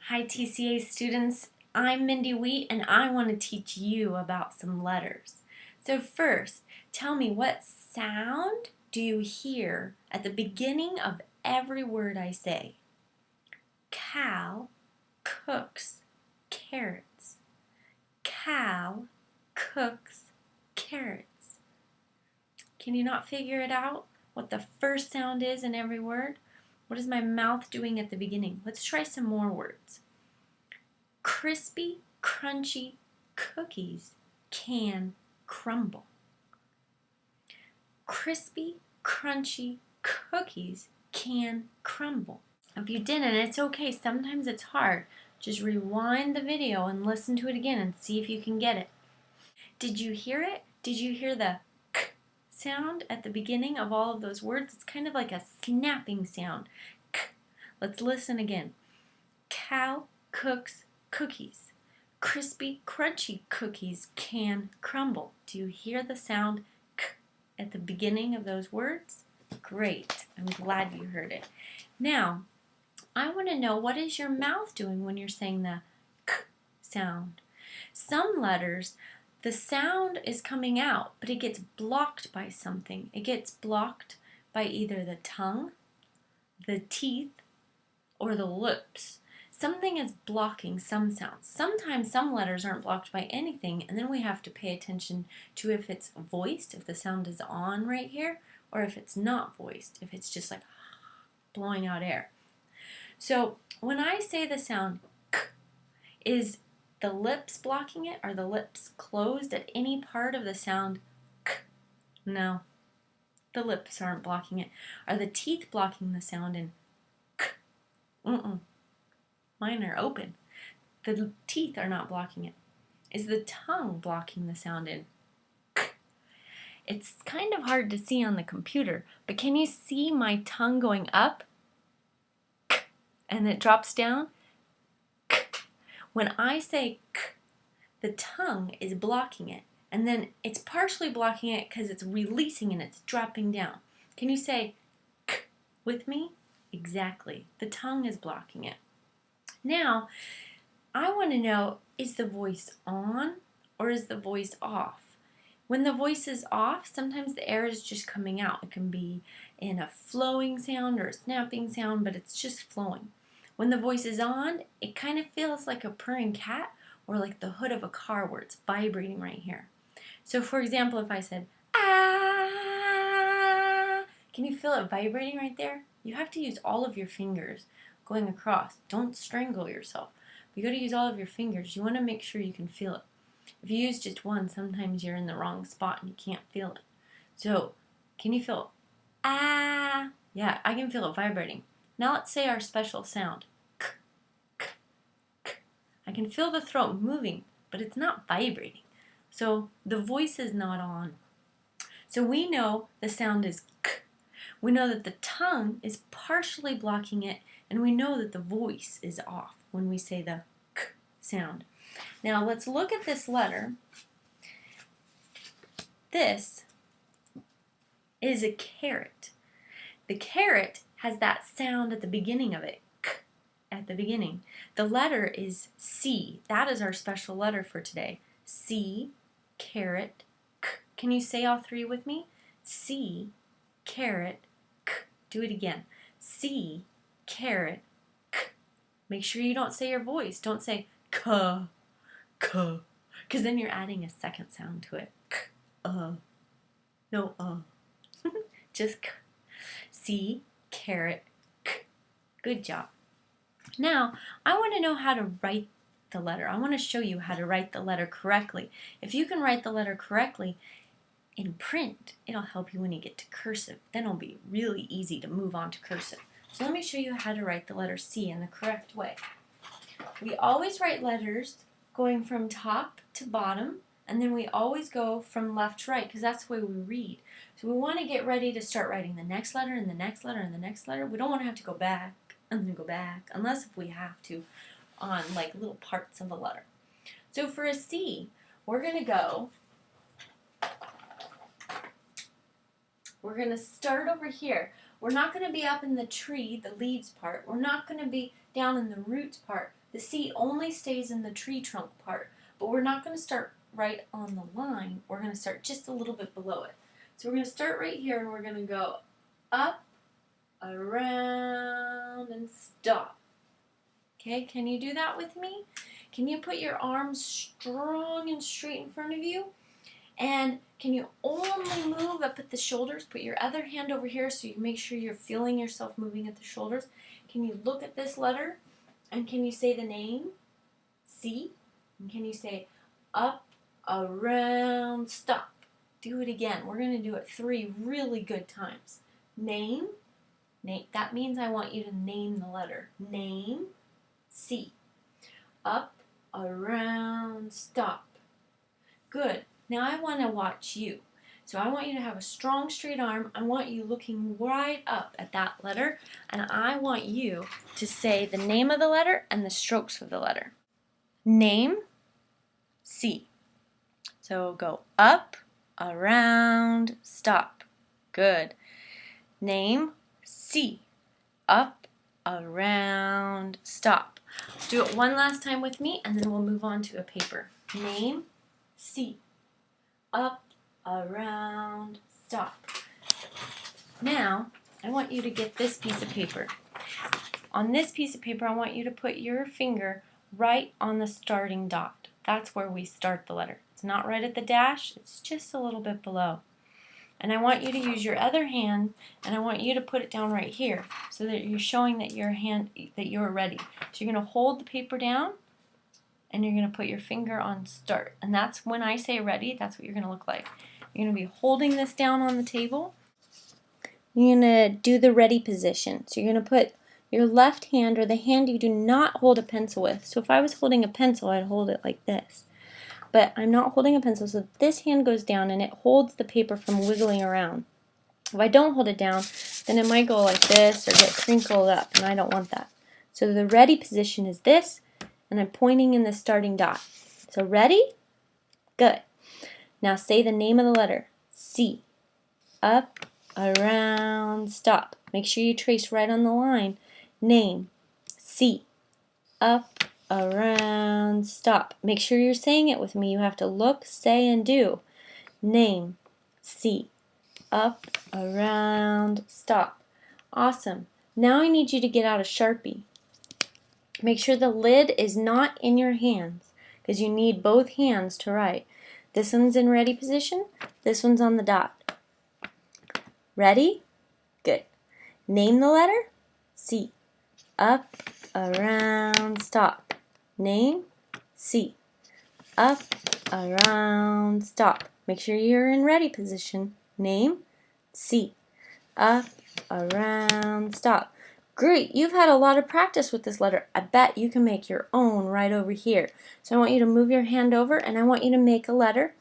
Hi TCA students, I'm Mindy Wheat and I want to teach you about some letters. So first, tell me what sound do you hear at the beginning of every word I say? Cal cooks carrots. Cal cooks carrots. Can you not figure it out? What the first sound is in every word? What is my mouth doing at the beginning? Let's try some more words. Crispy, crunchy cookies can crumble. Crispy, crunchy cookies can crumble. If you didn't, it's okay. Sometimes it's hard. Just rewind the video and listen to it again and see if you can get it. Did you hear it? Did you hear the k sound at the beginning of all of those words? It's kind of like a snapping sound. K. Let's listen again. Cal cooks cookies. Crispy, crunchy cookies can crumble. Do you hear the sound k at the beginning of those words? Great. I'm glad you heard it. Now, I want to know, what is your mouth doing when you're saying the k sound? Some letters, the sound is coming out, but it gets blocked by something. It gets blocked by either the tongue, the teeth, or the lips. Something is blocking some sounds. Sometimes some letters aren't blocked by anything, and then we have to pay attention to if it's voiced, if the sound is on right here, or if it's not voiced, if it's just like blowing out air. So when I say the sound k, is the lips blocking it? Are the lips closed at any part of the sound k? No, the lips aren't blocking it. Are the teeth blocking the sound in k? Mine are open. The teeth are not blocking it. Is the tongue blocking the sound in k? It's kind of hard to see on the computer, but can you see my tongue going up k, and it drops down k? When I say k, the tongue is blocking it, and then it's partially blocking it because it's releasing and it's dropping down. Can you say k with me? Exactly. The tongue is blocking it. Now, I want to know, is the voice on or is the voice off? When the voice is off, sometimes the air is just coming out. It can be in a flowing sound or a snapping sound, but it's just flowing. When the voice is on, it kind of feels like a purring cat or like the hood of a car where it's vibrating right here. So for example, if I said, ah, can you feel it vibrating right there? You have to use all of your fingers going across. Don't strangle yourself. You got to use all of your fingers. You want to make sure you can feel it. If you use just one, sometimes you're in the wrong spot and you can't feel it. So, can you feel it? Ah, yeah, I can feel it vibrating. Now let's say our special sound. K, k, k. I can feel the throat moving, but it's not vibrating. So the voice is not on. So we know the sound is k. We know that the tongue is partially blocking it, and we know that the voice is off when we say the k sound. Now let's look at this letter. This is a carrot. The carrot has that sound at the beginning of it, k, at the beginning. The letter is C. That is our special letter for today. C, carrot, k. Can you say all three with me? C, carrot, k. Do it again. C, carrot, k. Make sure you don't say your voice. Don't say k, k, because then you're adding a second sound to it. K, no, just k. C, carrot, k. Good job. Now, I want to know how to write the letter. I want to show you how to write the letter correctly. If you can write the letter correctly in print, it'll help you when you get to cursive. Then it'll be really easy to move on to cursive. So let me show you how to write the letter C in the correct way. We always write letters going from top to bottom, and then we always go from left to right because that's the way we read. So we want to get ready to start writing the next letter and the next letter and the next letter. We don't want to have to go back and then go back, unless if we have to on like little parts of the letter. So for a C, we're going to start over here. We're not going to be up in the tree, the leaves part. We're not going to be down in the roots part. The C only stays in the tree trunk part, but we're not going to start right on the line. We're going to start just a little bit below it. So we're going to start right here and we're going to go up, around, and stop. Okay, can you do that with me? Can you put your arms strong and straight in front of you? And can you only move up at the shoulders? Put your other hand over here so you make sure you're feeling yourself moving at the shoulders. Can you look at this letter? And can you say the name? C. And can you say up, around, stop? Do it again. We're going to do it 3 really good times. Name. That means I want you to name the letter. Name. C. Up, around, stop. Good. Now I want to watch you. So I want you to have a strong, straight arm. I want you looking right up at that letter. And I want you to say the name of the letter and the strokes of the letter. Name, C. So go up, around, stop. Good. Name, C. Up, around, stop. Let's do it one last time with me, and then we'll move on to a paper. Name, C. Up, around, stop. Now, I want you to get this piece of paper. On this piece of paper, I want you to put your finger right on the starting dot. That's where we start the letter. It's not right at the dash, it's just a little bit below. And I want you to use your other hand, and I want you to put it down right here so that you're showing that you're ready. So you're going to hold the paper down, and you're going to put your finger on start. And that's when I say ready, that's what you're going to look like. You're going to be holding this down on the table. You're going to do the ready position. So you're going to put your left hand, or the hand you do not hold a pencil with. So if I was holding a pencil, I'd hold it like this. But I'm not holding a pencil, so this hand goes down and it holds the paper from wiggling around. If I don't hold it down, then it might go like this or get crinkled up, and I don't want that. So the ready position is this, and I'm pointing in the starting dot. So ready? Good. Now say the name of the letter. C. Up, around, stop. Make sure you trace right on the line. Name. C. Up, around, stop. Make sure you're saying it with me. You have to look, say, and do. Name. C. Up, around, stop. Awesome. Now I need you to get out a Sharpie. Make sure the lid is not in your hands, because you need both hands to write. This one's in ready position. This one's on the dot. Ready? Good. Name the letter. C. Up, around, stop. Name. C. Up, around, stop. Make sure you're in ready position. Name. C. Up, around, stop. Great, you've had a lot of practice with this letter. I bet you can make your own right over here. So I want you to move your hand over, and I want you to make a letter.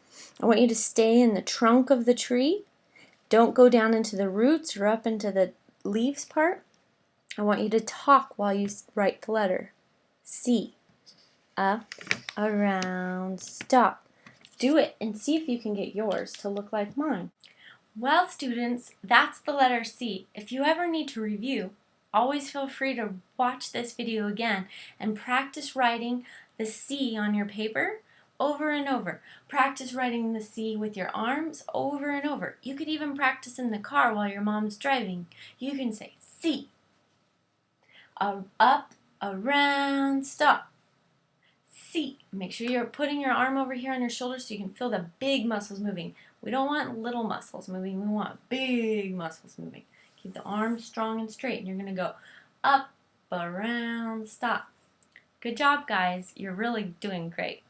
I want you to stay in the trunk of the tree. Don't go down into the roots or up into the leaves part. I want you to talk while you write the letter. C. Up, around, stop. Do it and see if you can get yours to look like mine. Well, students, that's the letter C. If you ever need to review, always feel free to watch this video again and practice writing the C on your paper over and over. Practice writing the C with your arms over and over. You could even practice in the car while your mom's driving. You can say C. Up, around, stop. C. Make sure you're putting your arm over here on your shoulder so you can feel the big muscles moving. We don't want little muscles moving. We want big muscles moving. Keep the arms strong and straight. And you're going to go up, around, stop. Good job, guys. You're really doing great.